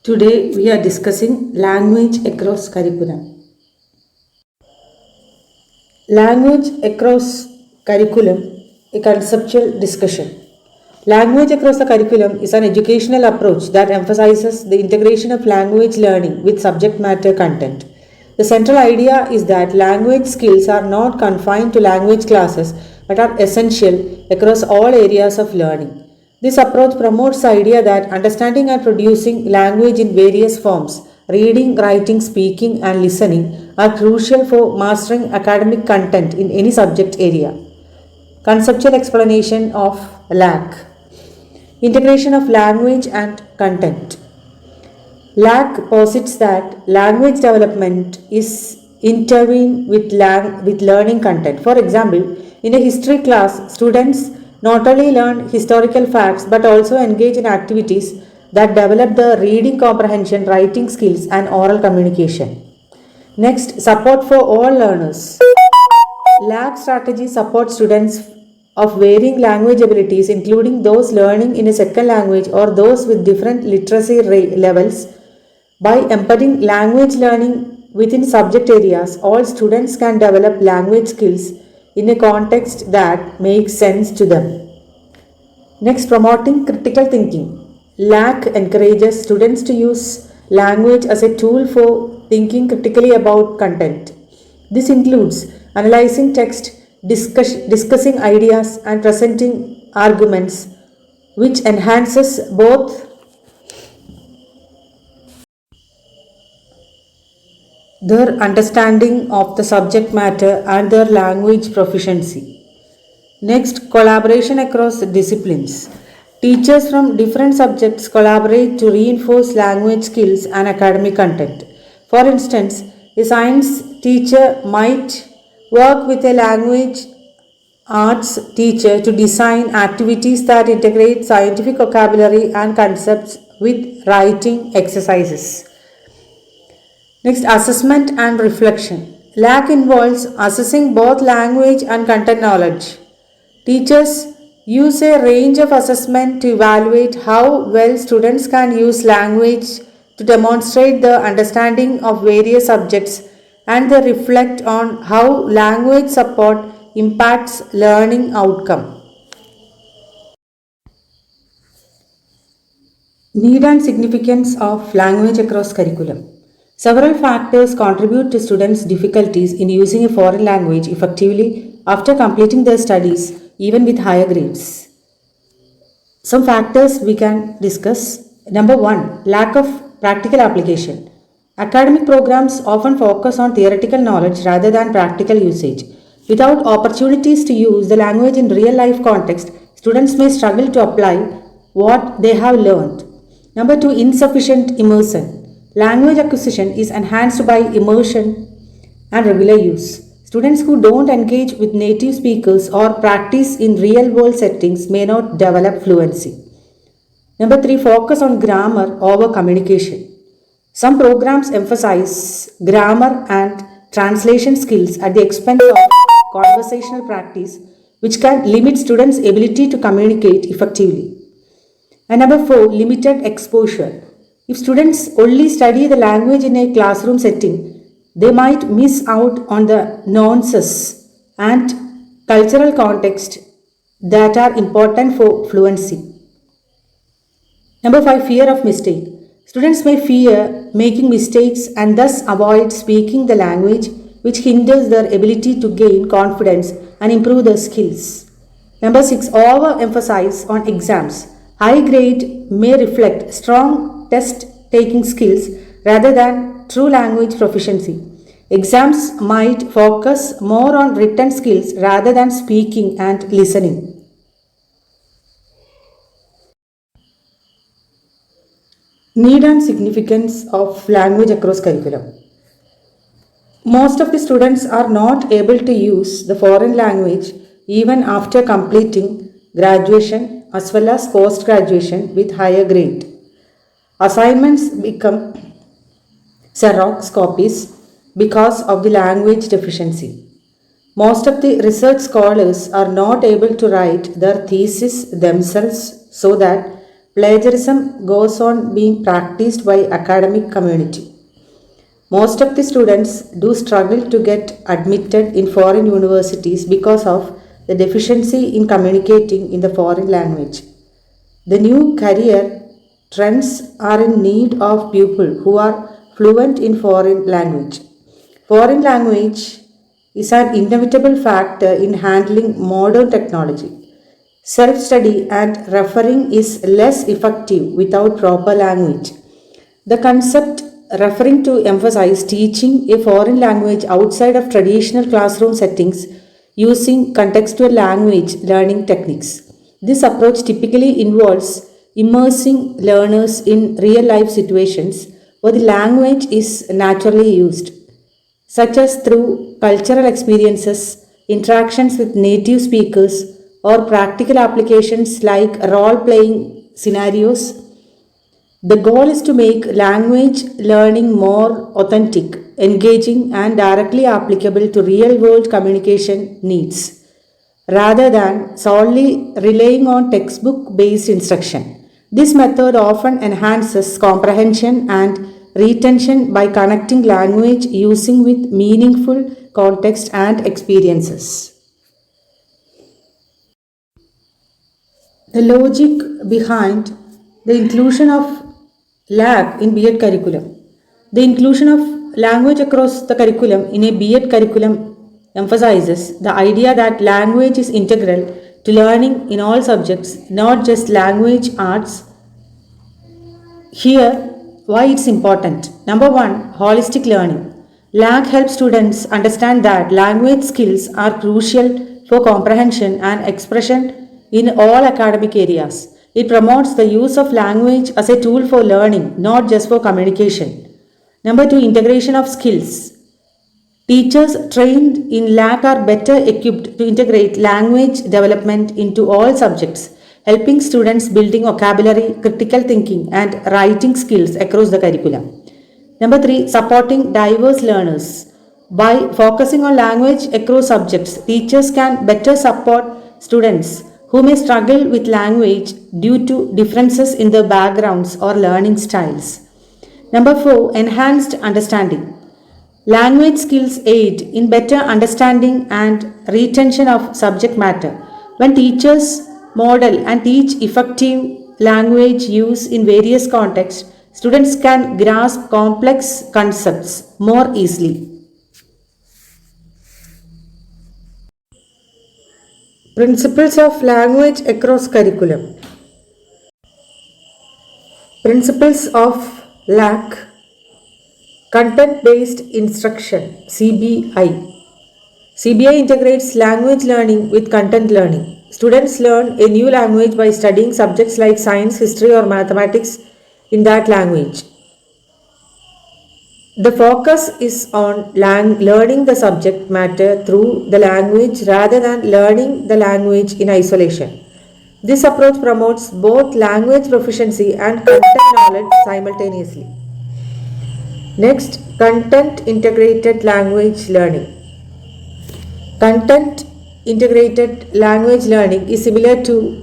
Today we are discussing language across curriculum. Language across curriculum, a conceptual discussion. Language across the curriculum is an educational approach that emphasizes the integration of language learning with subject matter content. The central idea is that language skills are not confined to language classes but are essential across all areas of learning. This approach promotes the idea that understanding and producing language in various forms, reading, writing, speaking, and listening, are crucial for mastering academic content in any subject area. Conceptual explanation of LAC. Integration of language and content. LAC posits that language development is intertwined with learning content. For example, in a history class, students not only learn historical facts but also engage in activities that develop the reading comprehension, writing skills, and oral communication. Next, support for all learners. LAC strategy supports students of varying language abilities, including those learning in a second language or those with different literacy levels. By embedding language learning within subject areas, all students can develop language skills in a context that makes sense to them. Next, promoting critical thinking. LAC encourages students to use language as a tool for thinking critically about content. This includes analyzing text, discussing ideas, and presenting arguments, which enhances both their understanding of the subject matter and their language proficiency. Next, collaboration across disciplines. Teachers from different subjects collaborate to reinforce language skills and academic content. For instance, a science teacher might work with a language arts teacher to design activities that integrate scientific vocabulary and concepts with writing exercises. Next, assessment and reflection. LAC involves assessing both language and content knowledge. Teachers use a range of assessment to evaluate how well students can use language to demonstrate the understanding of various subjects, and they reflect on how language support impacts learning outcome. Need and significance of language across curriculum. Several factors contribute to students' difficulties in using a foreign language effectively after completing their studies, even with higher grades. Some factors we can discuss. Number one, lack of practical application. Academic programs often focus on theoretical knowledge rather than practical usage. Without opportunities to use the language in real life context, students may struggle to apply what they have learned. Number two, insufficient immersion. Language acquisition is enhanced by immersion and regular use. Students who don't engage with native speakers or practice in real world settings may not develop fluency. Number three, focus on grammar over communication. Some programs emphasize grammar and translation skills at the expense of conversational practice, which can limit students' ability to communicate effectively. And number four, limited exposure. If students only study the language in a classroom setting, they might miss out on the nuances and cultural context that are important for fluency. Number five, fear of mistake. Students may fear making mistakes and thus avoid speaking the language, which hinders their ability to gain confidence and improve their skills. Number six, overemphasize on exams. High grade may reflect strong test taking skills rather than true language proficiency. Exams might focus more on written skills rather than speaking and listening. Need and significance of language across curriculum. Most of the students are not able to use the foreign language even after completing graduation as well as post graduation with higher grade. Assignments become Xerox copies because of the language deficiency. Most of the research scholars are not able to write their thesis themselves, so that plagiarism goes on being practiced by academic community. Most of the students do struggle to get admitted in foreign universities because of the deficiency in communicating in the foreign language. The new career trends are in need of people who are fluent in foreign language. Foreign language is an inevitable factor in handling modern technology. Self study and referring is less effective without proper language. The concept referring to emphasize teaching a foreign language outside of traditional classroom settings using contextual language learning techniques. This approach typically involves immersing learners in real life situations where the language is naturally used, such as through cultural experiences, interactions with native speakers, or practical applications like role playing scenarios. The goal is to make language learning more authentic, engaging, and directly applicable to real world communication needs, rather than solely relying on textbook based instruction. This method often enhances comprehension and retention by connecting language using with meaningful context and experiences. The logic behind the inclusion of LAC in B.ed curriculum. The inclusion of language across the curriculum in a B.ed curriculum emphasizes the idea that language is integral to learning in all subjects, not just language arts. Here, why it's important. Number one, holistic learning. LAC helps students understand that language skills are crucial for comprehension and expression in all academic areas. It promotes the use of language as a tool for learning, not just for communication. Number two, integration of skills. Teachers trained in LAC are better equipped to integrate language development into all subjects, helping students building vocabulary, critical thinking, and writing skills across the curriculum. Number three, supporting diverse learners. By focusing on language across subjects, teachers can better support students who may struggle with language due to differences in their backgrounds or learning styles. Number four, enhanced understanding. Language skills aid in better understanding and retention of subject matter. When teachers model and teach effective language use in various contexts, students can grasp complex concepts more easily. Principles of language across curriculum. Principles of LAC. Content based instruction CBI. CBI integrates language learning with content learning. Students learn a new language by studying subjects like science, history, or mathematics in that language. The focus is on learning the subject matter through the language rather than learning the language in isolation. This approach promotes both language proficiency and content knowledge simultaneously. Next, content integrated language learning. Content integrated language learning is similar to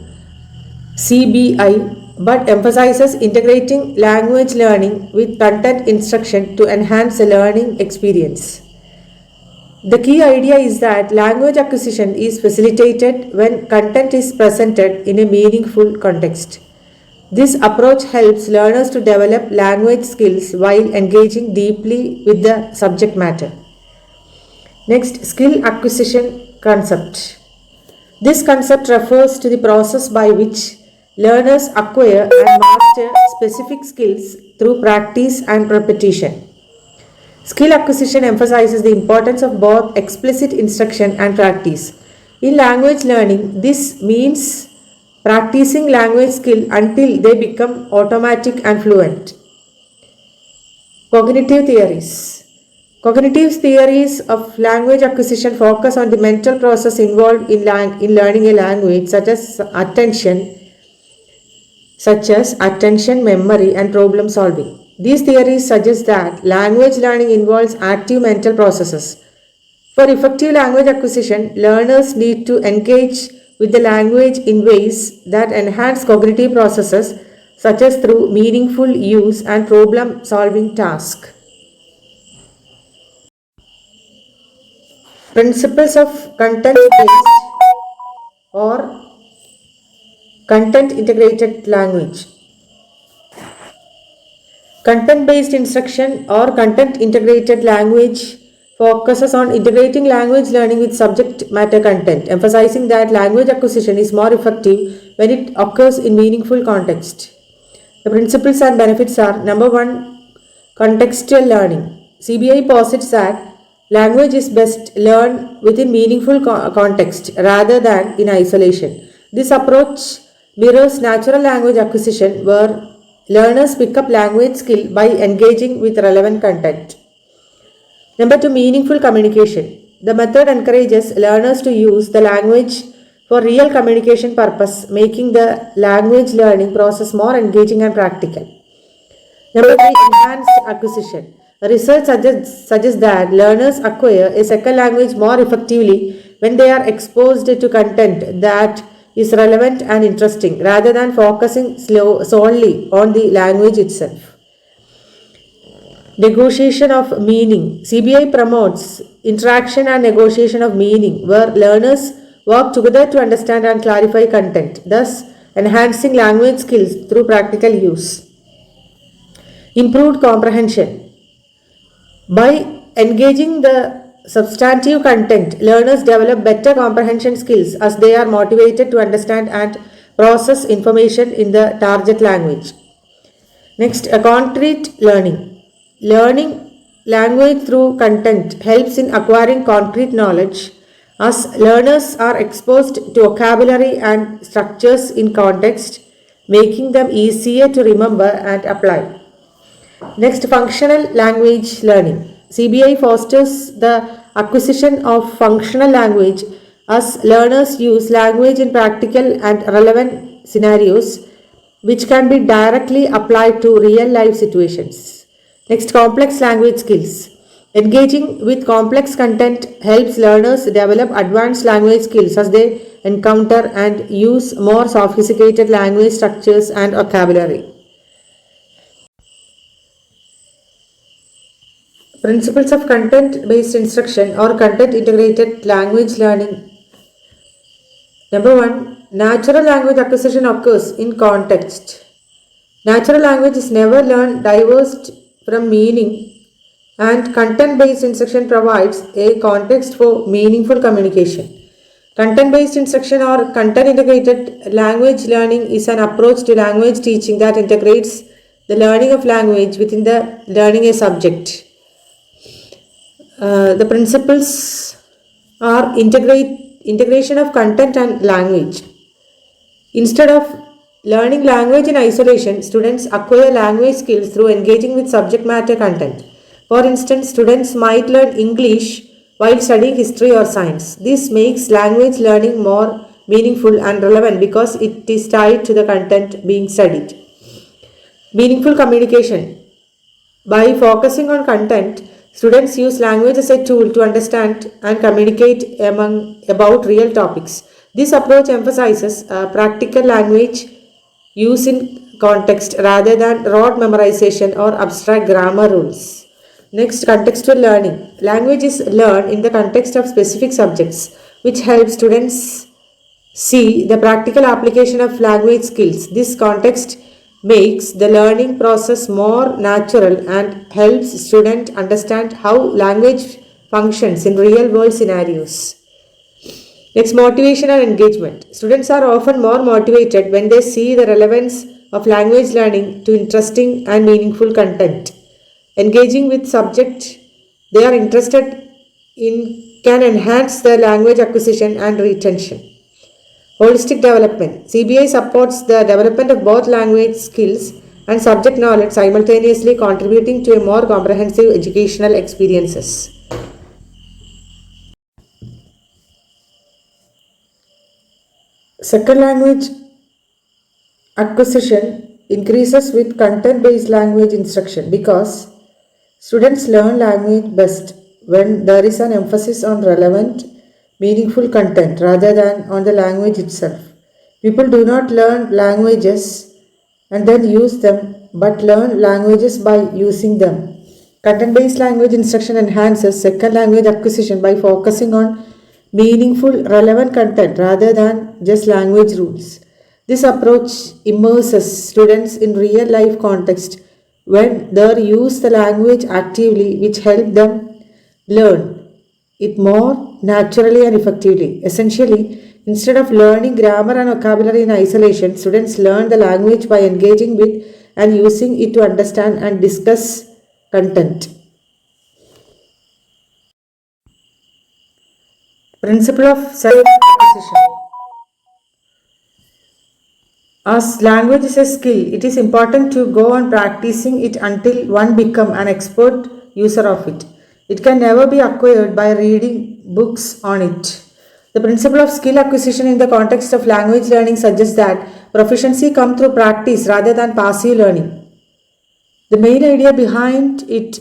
CBI but emphasizes integrating language learning with content instruction to enhance the learning experience. The key idea is that language acquisition is facilitated when content is presented in a meaningful context. This approach helps learners to develop language skills while engaging deeply with the subject matter. Next, skill acquisition concept. This concept refers to the process by which learners acquire and master specific skills through practice and repetition. Skill acquisition emphasizes the importance of both explicit instruction and practice. In language learning, this means practicing language skill until they become automatic and fluent. Cognitive theories. Cognitive theories of language acquisition focus on the mental process involved in learning a language, such as attention, memory, and problem solving. These theories suggest that language learning involves active mental processes. For effective language acquisition, learners need to engage with the language in ways that enhance cognitive processes such as through meaningful use and problem solving tasks. Principles of content based or content integrated language. Content based instruction or content integrated language focuses on integrating language learning with subject matter content, emphasizing that language acquisition is more effective when it occurs in meaningful context. The principles and benefits are: number one, contextual learning. CBI posits that language is best learned within meaningful context rather than in isolation. This approach mirrors natural language acquisition, where learners pick up language skill by engaging with relevant content. Number two, meaningful communication. The method encourages learners to use the language for real communication purpose, making the language learning process more engaging and practical. Number three, enhanced acquisition. Research suggests that learners acquire a second language more effectively when they are exposed to content that is relevant and interesting rather than focusing solely on the language itself. Negotiation of meaning. CBI promotes interaction and negotiation of meaning, where learners work together to understand and clarify content, thus enhancing language skills through practical use. Improved comprehension. By engaging the substantive content, learners develop better comprehension skills as they are motivated to understand and process information in the target language. Next, a concrete learning. Learning language through content helps in acquiring concrete knowledge, as learners are exposed to vocabulary and structures in context, making them easier to remember and apply. Next, functional language learning. CBI fosters the acquisition of functional language as learners use language in practical and relevant scenarios, which can be directly applied to real life situations. Next, complex language skills. Engaging with complex content helps learners develop advanced language skills as they encounter and use more sophisticated language structures and vocabulary. Principles of content based instruction or content integrated language learning. Number one, natural language acquisition occurs in context. Natural language is never learned divorced from meaning, and content based instruction provides a context for meaningful communication. Content based instruction or content integrated language learning is an approach to language teaching that integrates the learning of language within the learning a subject. The principles are integration of content and language. Instead of learning language in isolation, students acquire language skills through engaging with subject matter content. For instance, students might learn English while studying history or science. This makes language learning more meaningful and relevant because it is tied to the content being studied. Meaningful communication. By focusing on content, students use language as a tool to understand and communicate about real topics. This approach emphasizes practical language use in context rather than rote memorization or abstract grammar rules. Next, contextual learning. Language is learned in the context of specific subjects, which helps students see the practical application of language skills. This context makes the learning process more natural and helps students understand how language functions in real world scenarios. Next, motivation and engagement. Students are often more motivated when they see the relevance of language learning to interesting and meaningful content. Engaging with subject they are interested in can enhance their language acquisition and retention. Holistic development. CBI supports the development of both language skills and subject knowledge, simultaneously contributing to a more comprehensive educational experiences. Second language acquisition increases with content-based language instruction because students learn language best when there is an emphasis on relevant, meaningful content rather than on the language itself. People do not learn languages and then use them, but learn languages by using them. Content based language instruction enhances second language acquisition by focusing on meaningful, relevant content rather than just language rules. This approach immerses students in real life context when they use the language actively, which help them learn it more naturally and effectively. Essentially, instead of learning grammar and vocabulary in isolation, students learn the language by engaging with and using it to understand and discuss content. Principle of self acquisition. As language is a skill, it is important to go on practicing it until one become an expert user of it. It can never be acquired by reading books on it. The principle of skill acquisition in the context of language learning suggests that proficiency comes through practice rather than passive learning. The main idea behind it,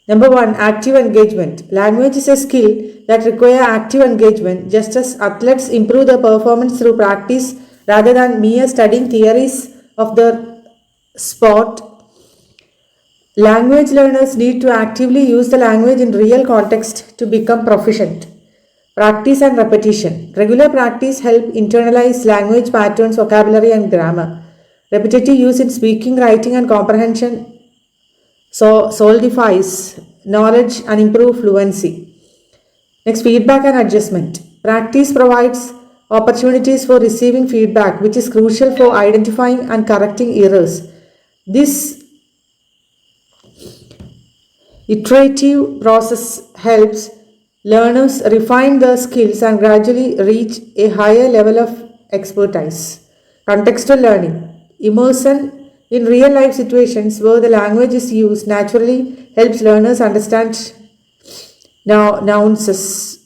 number one, active engagement. Language is a skill that requires active engagement, just as athletes improve their performance through practice rather than mere studying theories of their sport. Language learners need to actively use the language in real context to become proficient. Practice and repetition. Regular practice help internalize language patterns, vocabulary, and grammar. Repetitive use in speaking, writing, and comprehension solidifies knowledge and improve fluency. Next, feedback and adjustment. Practice provides opportunities for receiving feedback, which is crucial for identifying and correcting errors. This iterative process helps learners refine their skills and gradually reach a higher level of expertise. Contextual learning. Immersion in real life situations where the language is used naturally helps learners understand nuances,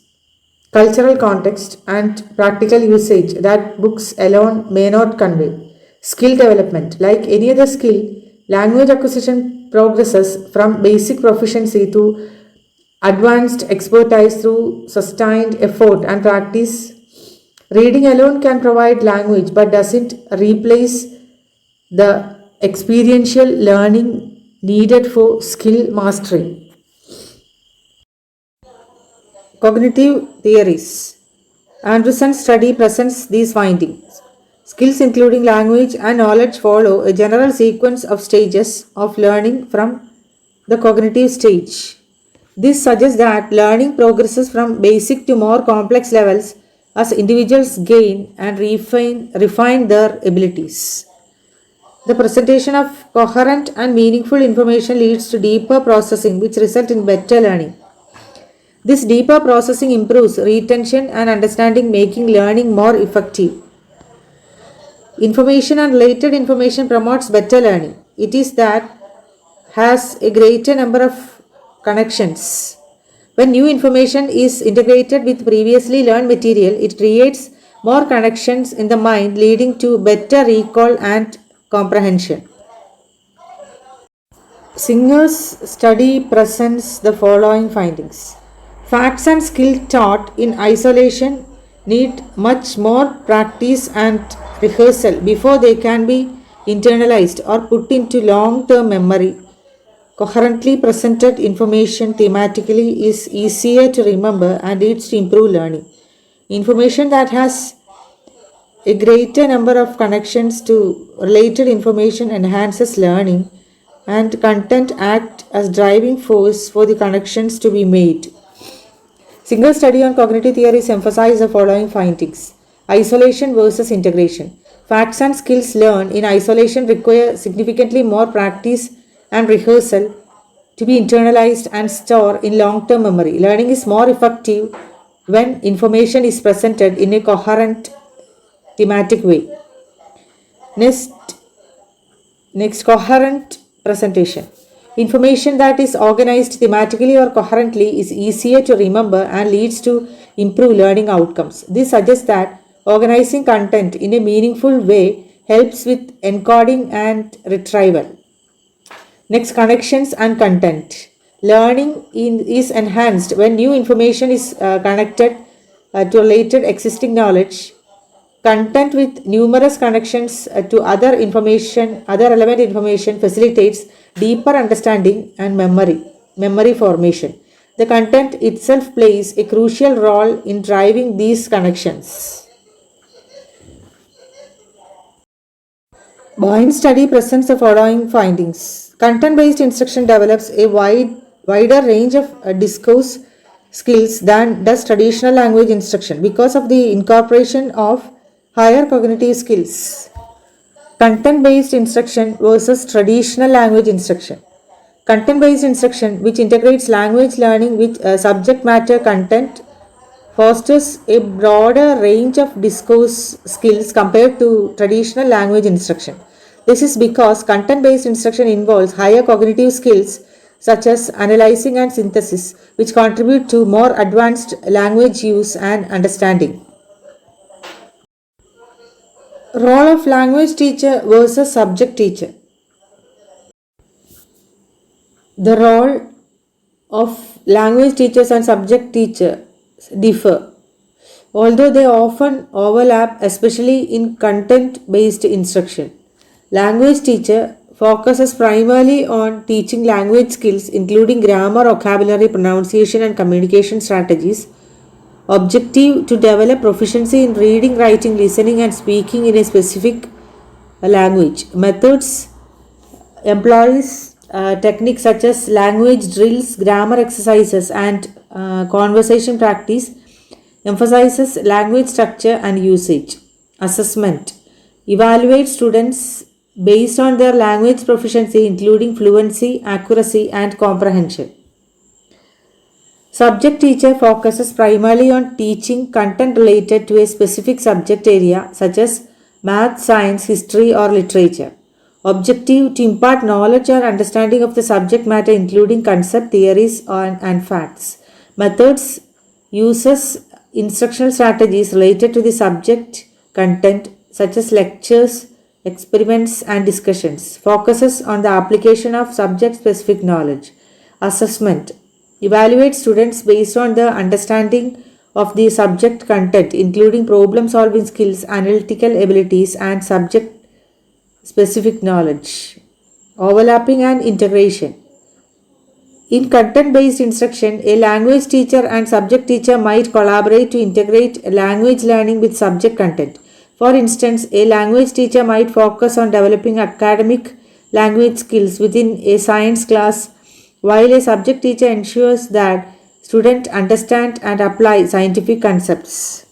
cultural context, and practical usage that books alone may not convey. Skill development. Like any other skill, language acquisition progresses from basic proficiency to advanced expertise through sustained effort and practice. Reading alone can provide language but doesn't replace the experiential learning needed for skill mastery. Cognitive theories. Anderson's study presents these findings. Skills including language and knowledge follow a general sequence of stages of learning from the cognitive stage. This suggests that learning progresses from basic to more complex levels as individuals gain and refine their abilities. The presentation of coherent and meaningful information leads to deeper processing, which results in better learning. This deeper processing improves retention and understanding, making learning more effective. Information and related information promotes better learning. It is that has a greater number of connections. When new information is integrated with previously learned material, it creates more connections in the mind, leading to better recall and comprehension. Singer's study presents the following findings. Facts and skill taught in isolation need much more practice and rehearsal before they can be internalized or put into long term memory. Coherently presented information thematically is easier to remember and leads to improved learning. Information that has a greater number of connections to related information enhances learning, and content act as driving force for the connections to be made. Single study on cognitive theories emphasize the following findings. Isolation versus integration. Facts and skills learned in isolation require significantly more practice and rehearsal to be internalized and stored in long-term memory. Learning is more effective when information is presented in a coherent thematic way. Next, coherent presentation. Information that is organized thematically or coherently is easier to remember and leads to improved learning outcomes. This suggests that organizing content in a meaningful way helps with encoding and retrieval. Next, connections and content. Learning is enhanced when new information is connected to related existing knowledge. Content with numerous connections to other relevant information facilitates deeper understanding and memory formation. The content itself plays a crucial role in driving these connections. B.ed study presents the following findings. Content-based instruction develops a wider range of discourse skills than does traditional language instruction because of the incorporation of higher cognitive skills. Content-based instruction versus traditional language instruction. Content-based instruction, which integrates language learning with subject matter content, fosters a broader range of discourse skills compared to traditional language instruction. This is because content based instruction involves higher cognitive skills such as analyzing and synthesis, which contribute to more advanced language use and understanding. Role of language teacher versus subject teacher. The role of language teachers and subject teacher differ, although they often overlap, especially in content based instruction. Language teacher focuses primarily on teaching language skills, including grammar, vocabulary, pronunciation, and communication strategies. Objective to develop proficiency in reading, writing, listening, and speaking in a specific language. Methods employs techniques such as language drills, grammar exercises, and conversation practice. Emphasizes language structure and usage. Assessment evaluates students based on their language proficiency, including fluency, accuracy, and comprehension. Subject teacher focuses primarily on teaching content related to a specific subject area such as math, science, history, or literature. Objective to impart knowledge or understanding of the subject matter, including concept, theories, and facts. Methods uses instructional strategies related to the subject content such as lectures, experiments, and discussions. Focuses on the application of subject specific knowledge. Assessment evaluates students based on their understanding of the subject content, including problem solving skills, analytical abilities, and subject specific knowledge. Overlapping and integration. In content based instruction, a language teacher and subject teacher might collaborate to integrate language learning with subject content. For instance, a language teacher might focus on developing academic language skills within a science class, while a subject teacher ensures that students understand and apply scientific concepts.